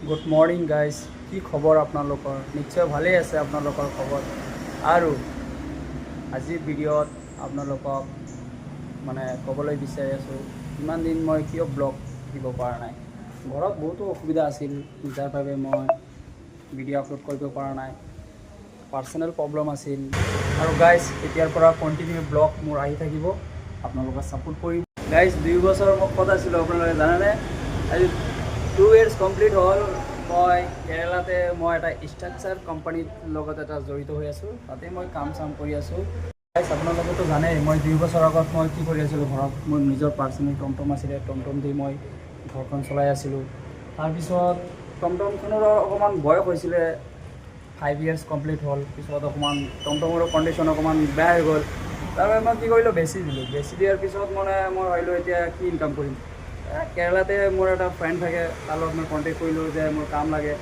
Good morning guys, কি খবৰ আপোনালোকৰ? নিশ্চয় ভালেই আছে আপোনালোকৰ খবৰ। আৰু আজিৰ ভিডিঅ'ত আপোনালোকক মানে ক'বলৈ বিচাৰি আছোঁ, ইমান দিন মই কিয় ব্লগ দিব পৰা নাই। ঘৰত বহুতো অসুবিধা আছিল, যাৰ বাবে মই ভিডিঅ' আপলোড কৰিব পৰা নাই। পাৰ্চনেল প্ৰব্লেম আছিল। আৰু গাইজ এতিয়াৰ পৰা কণ্টিনিউ ব্লগ মোৰ আহি থাকিব, আপোনালোকে ছাপোৰ্ট কৰিব। গাইজ 2 বছৰ মই ক'ত আছিলোঁ আপোনালোকে জানেনে? আজি 2 years কমপ্লিট হ'ল। মই কেৰেলাতে মই এটা ষ্ট্ৰাকচাৰ কোম্পানীৰ লগত এটা জড়িত হৈ আছোঁ, তাতে মই কাম চাম কৰি আছোঁ। গাইজ আপোনালোকেতো জানেই মই 2 বছৰ আগত মই কি কৰি আছিলোঁ। ঘৰত মোৰ নিজৰ পাৰ্চনেল টমটম আছিলে, টমটম দি মই ঘৰখন চলাই আছিলোঁ। তাৰপিছত টমটমখনৰো অকণমান বয়স হৈছিলে, 5 years কমপ্লিট হ'ল। পিছত অকণমান টমটমৰো কণ্ডিশ্যন অকণমান বেয়া হৈ গ'ল। তাৰবাবে মই কি কৰিলোঁ, বেছি দিলোঁ। বেছি দিয়াৰ পিছত মানে মই ভাবিলোঁ এতিয়া কি ইনকাম কৰিম। কেৰেলাতে মোৰ এটা ফ্ৰেণ্ড থাকে, তাৰ লগত মই কণ্টেক্ট কৰিলোঁ যে মোৰ কাম লাগে,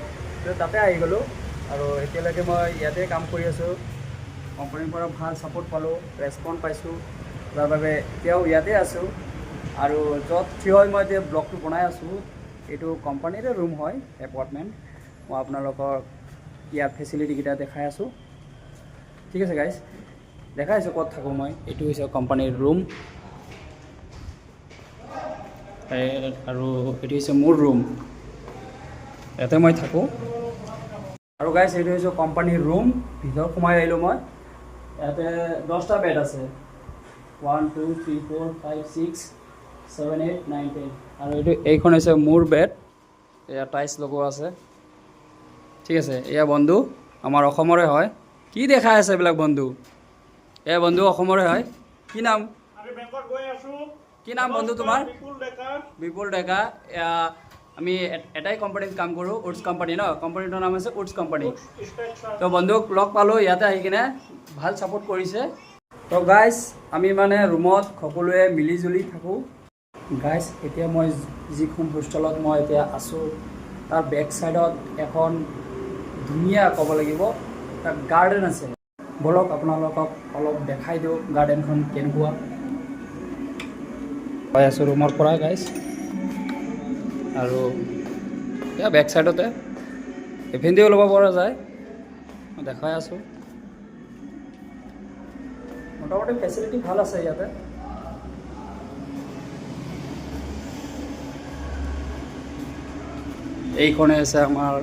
তাতে আহি গ'লোঁ। আৰু এতিয়ালৈকে মই ইয়াতে কাম কৰি আছোঁ। কোম্পানীৰ পৰা ভাল ছাপোৰ্ট পালোঁ, ৰেছপন্স পাইছোঁ, যাৰ বাবে এতিয়াও ইয়াতে আছোঁ। আৰু য'ত থিয় হৈ মই এতিয়া ব্লগটো বনাই আছোঁ, এইটো কোম্পানীৰে ৰুম হয়, এপাৰ্টমেণ্ট। মই আপোনালোকক ইয়াৰ ফেচিলিটিকেইটা দেখাই আছোঁ। ঠিক আছে গাইজ, দেখাই আছোঁ ক'ত থাকোঁ মই। এইটো হৈছে কোম্পানীৰ ৰুম, আৰু এইটো হৈছে মোৰ ৰুম, ইয়াতে মই থাকোঁ। আৰু গাইজ এইটো হৈছে কোম্পানীৰ ৰুম। ভিতৰত সোমাই আহিলোঁ মই। ইয়াতে 10টা বেড আছে, 1 2 3 4 5 6 7 8 9 10। আৰু এইখন হৈছে মোৰ বেড, এয়া টাইলছ লগোৱা আছে। ঠিক আছে, এয়া বন্ধু আমাৰ অসমৰে হয়। কি দেখাই আছে এইবিলাক বন্ধু? এয়া বন্ধু অসমৰে হয়। কি নাম? কি নাম বন্ধু তোমাৰ? বিপুল ডেকা। আমি এটাই কোম্পানীত কাম কৰোঁ, উডছ কোম্পানী ন। কোম্পানীটোৰ নাম হৈছে উডছ কোম্পানী। তো বন্ধুক লগ পালোঁ ইয়াতে আহি কিনে, ভাল ছাপোৰ্ট কৰিছে। তো গাইজ আমি মানে ৰুমত সকলোৱে মিলিজুলি থাকোঁ। গাইজ এতিয়া মই যিখন হোষ্টেলত মই এতিয়া আছোঁ, তাৰ বেক চাইডত এখন ধুনীয়া ক'ব লাগিব এটা গাৰ্ডেন আছে। ব'লক আপোনালোকক অলপ দেখাই দিওঁ গাৰ্ডেনখন কেনেকুৱা। হৈ আছোঁ ৰুমৰ পৰা গাইজ, আৰু এয়া বেক চাইডতে এইফিনদিও ল'ব পৰা যায়, মই দেখাই আছোঁ। মোটামুটি ফেচিলিটি ভাল আছে ইয়াতে। এইখনে আছে আমাৰ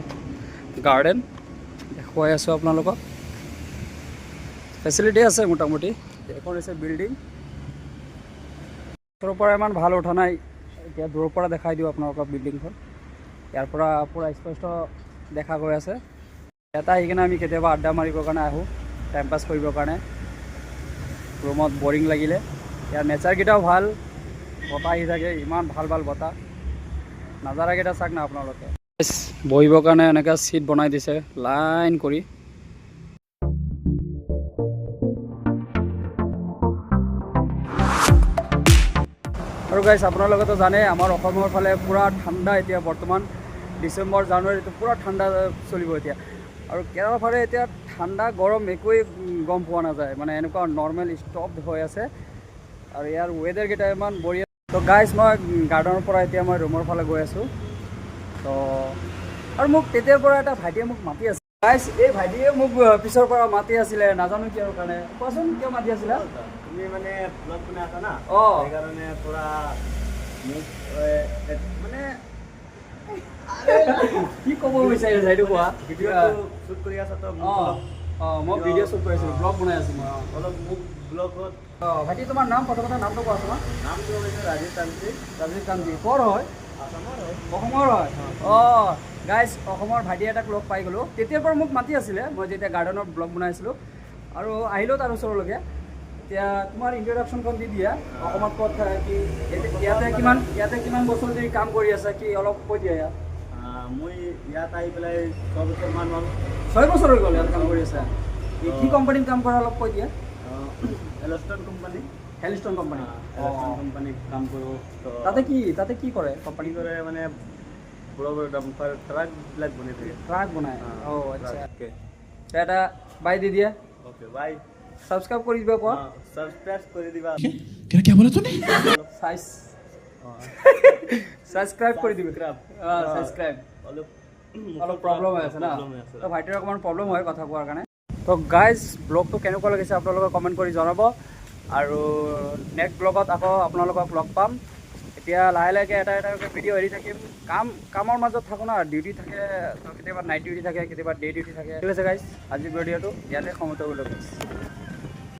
গাৰ্ডেন, দেখুৱাই আছোঁ আপোনালোকক। ফেচিলিটি আছে মোটামুটি। এইখন হৈছে বিল্ডিং। ওচৰৰ পৰা ইমান ভাল উঠা নাই, এতিয়া দূৰৰ পৰা দেখাই দিওঁ আপোনালোকক বিল্ডিংখন। ইয়াৰ পৰা পূৰা স্পষ্ট দেখা গৈ আছে। ইয়াতে আহি কিনে আমি কেতিয়াবা আড্ডা মাৰিবৰ কাৰণে আহোঁ, টাইম পাছ কৰিবৰ কাৰণে। ৰুমত বৰিং লাগিলে। ইয়াৰ নেচাৰকেইটাও ভাল, বতাহ আহি থাকে, ইমান ভাল ভাল বতাহ। নাজাৰাকেইটা চাওক না আপোনালোকে। বহিবৰ কাৰণে এনেকৈ চিট বনাই দিছে লাইন কৰি। আৰু গাইজ আপোনালোকেতো জানে আমাৰ অসমৰ ফালে পূৰা ঠাণ্ডা। এতিয়া বৰ্তমান ডিচেম্বৰ জানুৱাৰীটো পূৰা ঠাণ্ডা চলিব এতিয়া। আৰু কেৰেলাৰ ফালে এতিয়া ঠাণ্ডা গৰম একোৱেই গম পোৱা নাযায়, মানে এনেকুৱা নৰ্মেল ষ্টপ হৈ আছে। আৰু ইয়াৰ ৱেডাৰকেইটা ইমান বঢ়িয়া। তো গাইজ মই গাৰ্ডেনৰ পৰা এতিয়া মই ৰুমৰ ফালে গৈ আছোঁ। তো আৰু মোক তেতিয়াৰ পৰা এটা ভাইটিয়ে মোক মাতি আছে। গাইজ এই ভাইটিয়ে মোক পিছৰ পৰা মাতি আছিলে, নাজানো কিহৰ কাৰণে। কোৱাচোন কিয় মাতি আছিলা? তুমি মানে ব্লগ বনাই আছা না, অঁ সেইকাৰণে পুৰা মোক মানে কি ক'ব বিচাৰিছা এইটো কোৱা? ভিডিঅ'টো শ্বুট কৰি আছা তো মই ভিডিঅ' শ্বুট কৰি আছিলোঁ, ব্লগ বনাই আছোঁ মই। অলপ মোক ব্লগত ভাইটি তোমাৰ নাম প্ৰথমতে নামটো কোৱা তোমাৰ? নামটো হৈছে ৰাজীৱ তান্ত্ৰী। ৰাজীৱ কান্তি। ক'ৰ হয়? আছামৰ হয়। অসমৰ হয়। অঁ গাইজ অসমৰ ভাইটি এটাক লগ পাই গ'লোঁ। তেতিয়াৰ পৰা মোক মাতি আছিলে, মই যেতিয়া গাৰ্ডেনৰ ব্লগ বনাইছিলোঁ। আৰু আহিলোঁ তাৰ ওচৰলৈকে। এতিয়া তোমাৰ ইন্ট্ৰডাকশ্যনখন দি দিয়া, অসমত ক'ত থাকে, কি ইয়াতে কিমান বছৰ ধৰি কাম কৰি আছে, কি অলপ কৈ দিয়া ইয়াত। মই ইয়াত আহি পেলাই 6 বছৰমান হ'ল। 6 বছৰ হৈ গ'ল ইয়াত কাম কৰি আছে। কি কোম্পানীত কাম কৰা অলপ কৈ দিয়া। হেলষ্টন কোম্পানী। হেলষ্টন কোম্পানী। হেলষ্টন কোম্পানীত কাম কৰোঁ। তাতে কি কৰে কোম্পানী? কৰে মানে বড় বড় ডাম্পাৰ ট্ৰাকবিলাক বনাই থাকে। ট্ৰাক বনায়। আচ্ছা, এটা বাই দি দিয়া। Okay bye. সাবস্ক্রাইব করে দিবা কোয়া। সাবস্ক্রাইব করে দিবা। क्या बोला तूने? সাবস্ক্রাইব করে দিবে। সাবস্ক্রাইব। অলপ অলপ প্ৰব্লেম হৈ আছে না Problem হৈ আছে। তো ভাইটিৰ অকণমান প্ৰব্লেম হয় কথা কোৱাৰ কাৰণে তো গাইজ ব্লগটো কেনেকুৱা লাগিছে আপোনালোকে কমেণ্ট কৰি জনাব আৰু নেক্সট ব্লগত আকৌ আপোনালোকক লগ পাম এতিয়া লাহে লাহেকৈ এটা ভিডিঅ' এৰি থাকিম কামৰ মাজত থাকোঁ না ডিউটি থাকে তো কেতিয়াবা নাইট ডিউটি থাকে কেতিয়াবা ডে ডিউটি থাকে ঠিক আছে গাইজ আজিৰ ভিডিঅ'টো ইয়াতে সমাপ্ত কৰি ল'ব